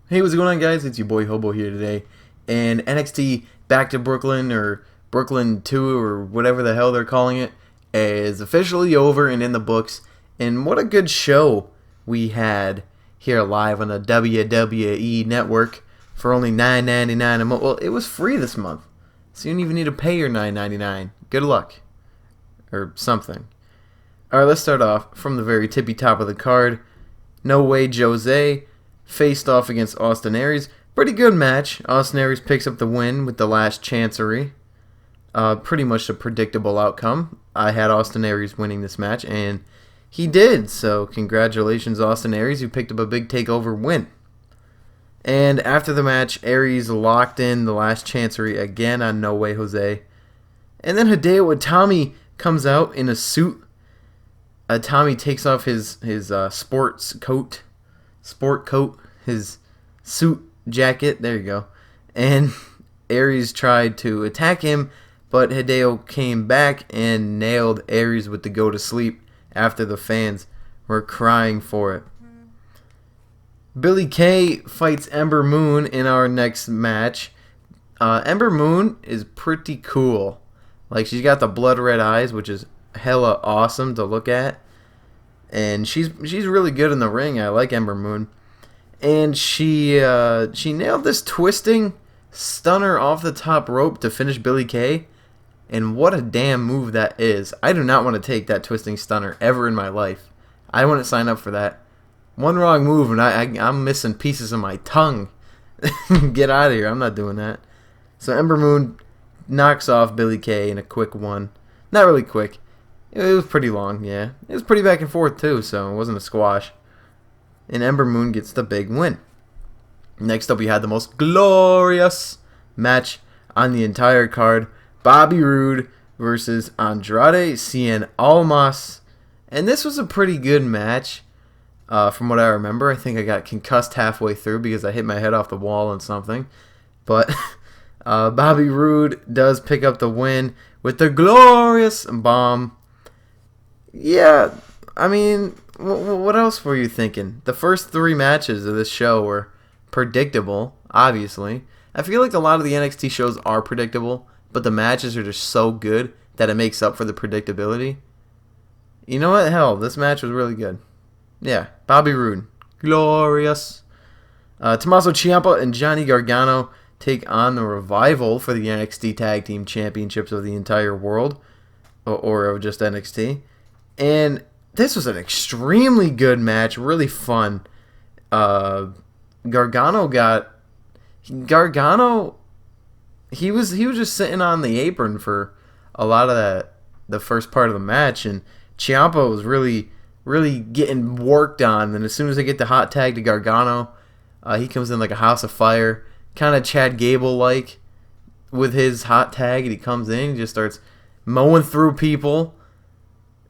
Hey, what's going on, guys? It's your boy Hobo here today. And NXT Back to Brooklyn, or Brooklyn 2, or whatever the hell they're calling it, is officially over and in the books. And what a good show we had here live on the WWE Network for only $9.99 a month. Well, it was free this month, so you don't even need to pay your $9.99. Good luck. Or something. Alright, let's start off from the very tippy top of the card. No Way Jose faced off against Austin Aries. Pretty good match. Austin Aries picks up the win with the last chancery. Pretty much a predictable outcome. I had Austin Aries winning this match, and he did. So congratulations, Austin Aries. You picked up a big takeover win. And after the match, Aries locked in the last chancery again on No Way Jose. And then Hideo Itami comes out in a suit. Tommy takes off his sport coat, his suit jacket, there you go. And Aries tried to attack him, but Hideo came back and nailed Aries with the go to sleep after the fans were crying for it. Billie Kay fights Ember Moon in our next match. Ember Moon is pretty cool. Like, she's got the blood red eyes, which is hella awesome to look at. And she's really good in the ring. I like Ember Moon. And she nailed this twisting stunner off the top rope to finish Billie Kay. And what a damn move that is. I do not want to take that twisting stunner ever in my life. I wouldn't sign up for that. One wrong move and I'm missing pieces of my tongue. Get out of here. I'm not doing that. So Ember Moon knocks off Billie Kay in a quick one. Not really quick. It was pretty long, yeah. It was pretty back and forth, too, so it wasn't a squash. And Ember Moon gets the big win. Next up, we had the most glorious match on the entire card. Bobby Roode versus Andrade Cien Almas. And this was a pretty good match, from what I remember. I think I got concussed halfway through because I hit my head off the wall on something. But Bobby Roode does pick up the win with the glorious bomb. Yeah, I mean, what else were you thinking? The first three matches of this show were predictable, obviously. I feel like a lot of the NXT shows are predictable, but the matches are just so good that it makes up for the predictability. You know what? Hell, this match was really good. Yeah, Bobby Roode. Glorious. Tommaso Ciampa and Johnny Gargano take on the Revival for the NXT Tag Team Championships of the entire world, or of just NXT. And this was an extremely good match, really fun. Gargano, he was just sitting on the apron for a lot of the first part of the match, and Ciampa was really getting worked on. And as soon as they get the hot tag to Gargano, he comes in like a house of fire, kind of Chad Gable-like with his hot tag, and he comes in, he just starts mowing through people.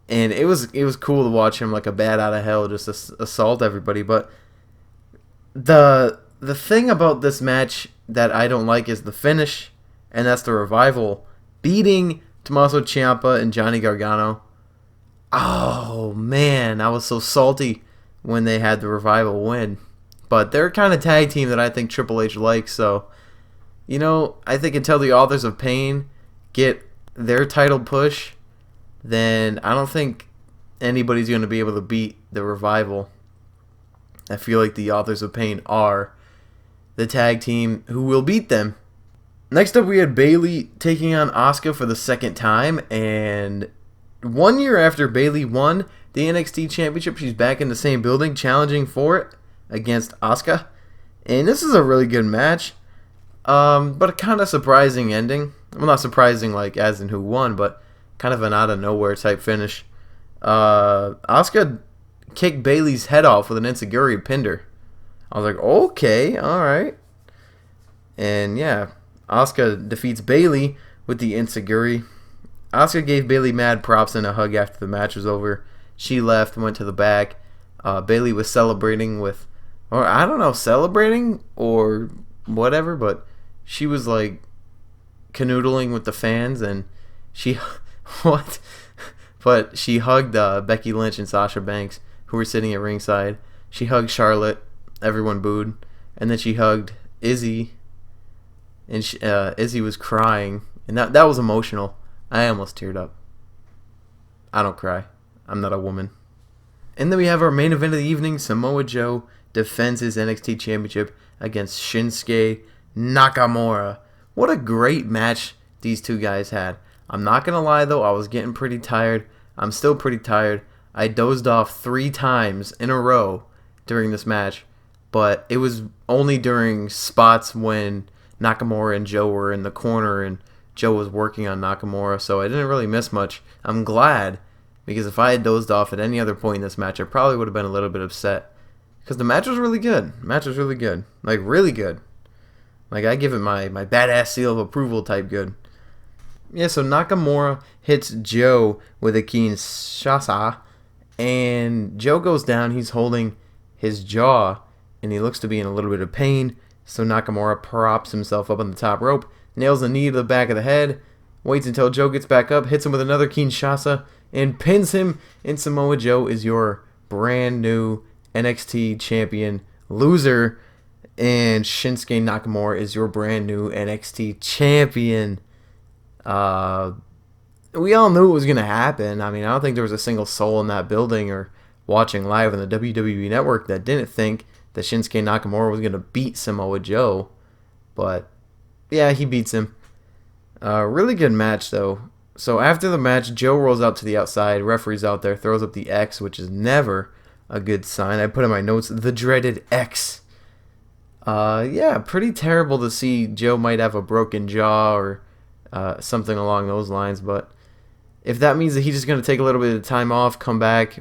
And it was cool to watch him like a bat out of hell just assault everybody. But the thing about this match that I don't like is the finish, and that's the Revival beating Tommaso Ciampa and Johnny Gargano. Oh, man, I was so salty when they had the Revival win. But they're a kind of tag team that I think Triple H likes. So, you know, I think until the Authors of Pain get their title push, then I don't think anybody's going to be able to beat the Revival. I feel like the Authors of Pain are the tag team who will beat them. Next up, we had Bayley taking on Asuka for the second time. And 1 year after Bayley won the NXT Championship, she's back in the same building challenging for it against Asuka. And this is a really good match. But a kind of surprising ending. Well, not surprising like as in who won, but kind of an out-of-nowhere type finish. Asuka kicked Bayley's head off with an enziguri, pinned her. I was like, okay, alright. And yeah, Asuka defeats Bayley with the enziguri. Asuka gave Bayley mad props and a hug after the match was over. She left, went to the back. Bayley was celebrating with, or I don't know, celebrating or whatever, but she was like canoodling with the fans, and she... What? But she hugged Becky Lynch and Sasha Banks, who were sitting at ringside. She hugged Charlotte. Everyone booed. and then she hugged Izzy, and Izzy was crying, and that was emotional. I almost teared up. I don't cry. I'm not a woman. And then we have our main event of the evening. Samoa Joe defends his NXT Championship against Shinsuke Nakamura. What a great match these two guys had. I'm not going to lie, though. I was getting pretty tired. I'm still pretty tired. I dozed off 3 times in a row during this match. But it was only during spots when Nakamura and Joe were in the corner and Joe was working on Nakamura. So I didn't really miss much. I'm glad. Because if I had dozed off at any other point in this match, I probably would have been a little bit upset. Because the match was really good. Like, really good. Like, I give it my badass seal of approval type good. Yeah, so Nakamura hits Joe with a Kinshasa. And Joe goes down. He's holding his jaw. And he looks to be in a little bit of pain. So Nakamura props himself up on the top rope. Nails a knee to the back of the head. Waits until Joe gets back up. Hits him with another Kinshasa. And pins him, and Samoa Joe is your brand new NXT champion loser, and Shinsuke Nakamura is your brand new NXT champion. We all knew it was going to happen. I mean, I don't think there was a single soul in that building or watching live on the WWE Network that didn't think that Shinsuke Nakamura was going to beat Samoa Joe. But, yeah, he beats him. Really good match, though. So after the match, Joe rolls out to the outside. Referee's out there, throws up the X, which is never a good sign. I put in my notes, the dreaded X. Yeah, pretty terrible to see Joe might have a broken jaw or something along those lines. But if that means that he's just going to take a little bit of time off, come back,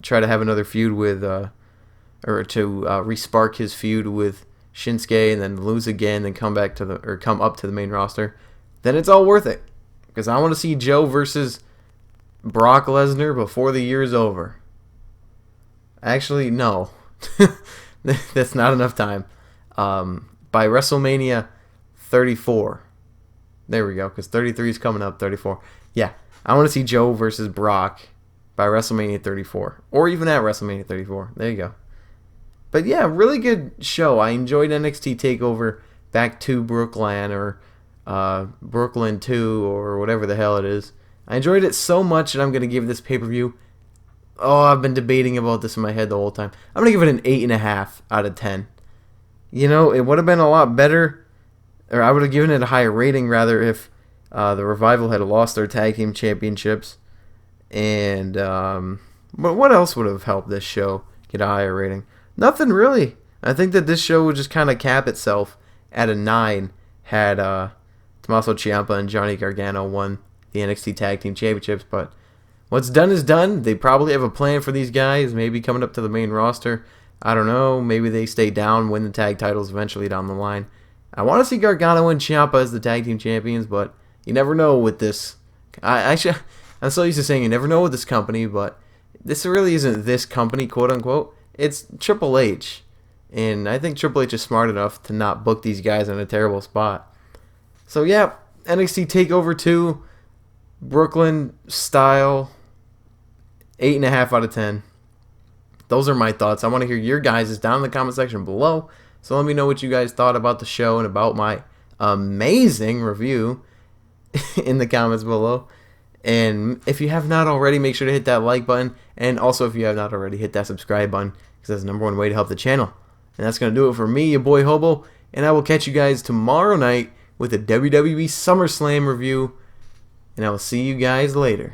try to have another feud with, or to respark his feud with Shinsuke and then lose again, then come up to the main roster, then it's all worth it. Because I want to see Joe versus Brock Lesnar before the year's over. Actually, no. That's not enough time. By WrestleMania 34. There we go, because 33 is coming up, 34. Yeah, I want to see Joe versus Brock by WrestleMania 34. Or even at WrestleMania 34. There you go. But yeah, really good show. I enjoyed NXT TakeOver Back to Brooklyn, or Brooklyn 2, or whatever the hell it is. I enjoyed it so much that I'm going to give this pay-per-view, I've been debating about this in my head the whole time. I'm going to give it an 8.5 out of 10. You know, it would have been a lot better, or I would have given it a higher rating, rather, if the Revival had lost their tag team championships. And, but what else would have helped this show get a higher rating? Nothing really. I think that this show would just kind of cap itself at a 9 had Tommaso Ciampa and Johnny Gargano won the NXT Tag Team Championships. But what's done is done. They probably have a plan for these guys, maybe coming up to the main roster. I don't know. Maybe they stay down, win the tag titles eventually down the line. I want to see Gargano and Ciampa as the tag team champions, but you never know with this. I'm so used to saying you never know with this company, but this really isn't this company, quote unquote. It's Triple H. And I think Triple H is smart enough to not book these guys in a terrible spot. So yeah, NXT TakeOver 2, Brooklyn style, 8.5 out of 10. Those are my thoughts. I want to hear your guys' down in the comment section below. So let me know what you guys thought about the show and about my amazing review in the comments below. And if you have not already, make sure to hit that like button. And also, if you have not already, hit that subscribe button, because that's the number one way to help the channel. And that's going to do it for me, your boy Hobo. And I will catch you guys tomorrow night with a WWE SummerSlam review. And I will see you guys later.